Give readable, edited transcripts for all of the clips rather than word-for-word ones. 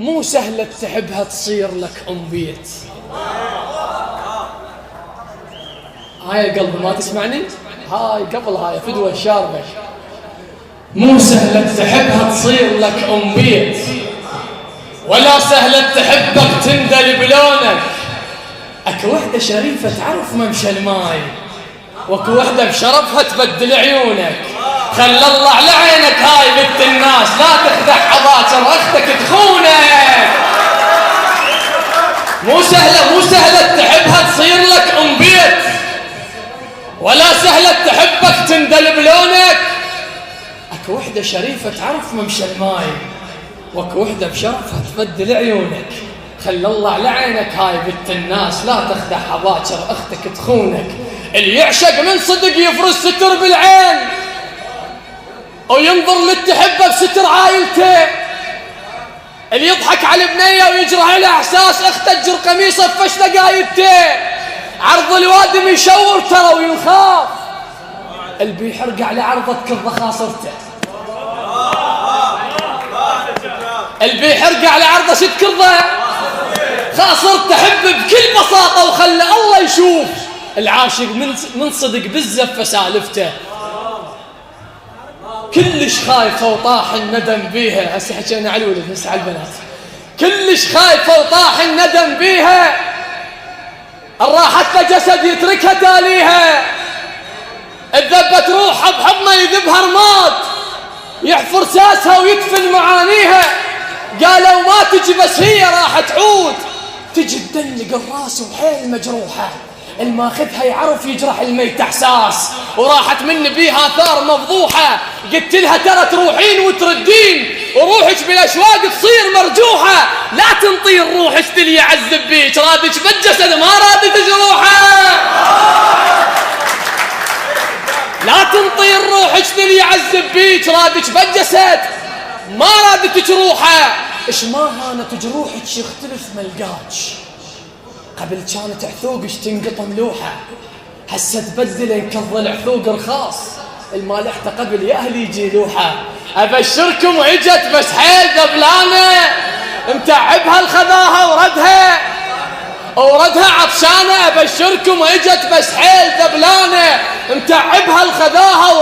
مو سهلة تحبها تصير لك أم بيت. هاي قلبي ما تسمعني؟ هاي قبل هاي فدوة الشاربة. مو سهلة تحبها تصير لك أم بيت، ولا سهلة تحبك تندل بلونك. اكو وحدة شريفة تعرف ممشى الماي، واكو وحدة بشرفها تبدل عيونك. خل الله على عينك هاي بنت الناس، لا تخدع حباكر اختك تخونك. مو سهلة تحبها تصير لك ام بيت، ولا سهلة تحبك تندل بلونك. اكو وحدة شريفة تعرف ممشى الماي، واكو وحدة بشرفها تبدل عيونك. خل الله على عينك هاي بنت الناس، لا تخدع حباكر اختك تخونك. اللي يعشق من صدق يفرز ستر بالعين، وينظر للتحبه بستر عايلته. اللي يضحك على البنيه ويجرح على احساس اخته تجر قميصه بفش دقايبته. عرض الوادم يشور ترى وينخاف، اللي بيحرق على عرضه كذا خاصرته. اللي بيحرق على عرضه شد كذا خاصرت. تحب بكل بساطه وخلى الله يشوف. العاشق من صدق بالزفه سالفته، كلش خايفه وطاح الندم بيها. هسه حكينا على الولد هسه على البنات. كلش خايفه وطاح الندم بيها، الراحت لجسد يتركها تاليها. الذبت روحها بحضنه يذبها رماد، يحفر ساسها ويدفن معانيها. قالوا ما تجي بس هي راح تعود، تجي تدلق الراس وحيل مجروحه. الماخذها يعرف يجرح الميت احساس، وراحت من بيها ثار مفضوحه. قلت لها ترى تروحين وتردين، وروحك بالاشواق تصير مرجوحه. لا تنطين روحك تلي يعذب بيك، رادك بالجسد ما رادك جروحه. لا تنطين روحك تلي يعذب بيك، رادك بالجسد ما رادك جروحه. اش ما هانت جروحك يختلف ملقاش، قبل كانت عثوقش تنقطم لوحة، هسه تبدل انكظ العثوق رخاص. المالحته قبل يا اهلي يجي لوحة. ابشركم اجت بس حيل ذبلانه، متعبها الخذاها وردها عطشانه. ابشركم اجت بس حيل ذبلانه، متعبها الخذاها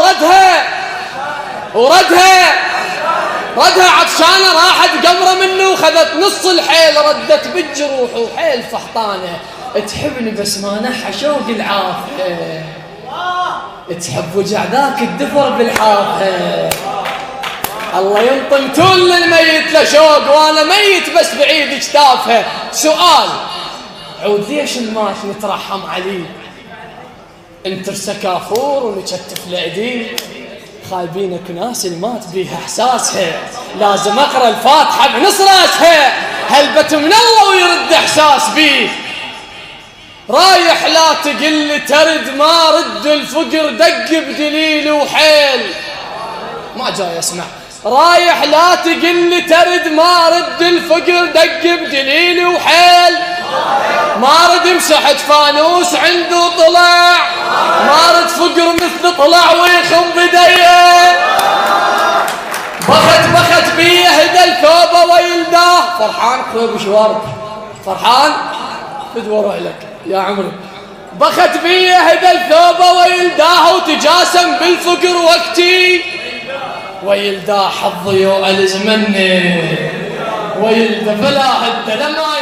وردها عطشانه. راحت قمره منه وخذت نص الحيل، ردت بالجروح وحيل فحطانه. تحبني بس ما نحى شوق العافيه، تحب وجع ذاك الدفر بالحافه. الله ينطم تول للميت لشوق، وانا ميت بس بعيد اجتافه. سؤال عود ليش المات نترحم عليه؟ انترسى كافور ونكتف لايديه. خايبينك ناس المات بيها احساسها، لازم اقرا الفاتحه بنص راسها. هلبت من الله ويرد احساس بيه. رايح لا تقل ترد، ما رد الفقر دق بدليل وحيل. ما جاي اسمع. رايح لا تقل ترد، ما رد الفقر دق بدليل وحيل. ما رد مسحت فانوس عنده طلع، ما رد فقر مثل طلع ويخم بديه. بخت بيه هدى الثوبه ويلداه. فرحان ثوب شوارب فرحان بدور لك يا عمري. بخت بيه هدى الثوبه ويلداه، وتجاسم بالفقر وقتي ويلداه. حظي والزمني ويلدى فلا هد لما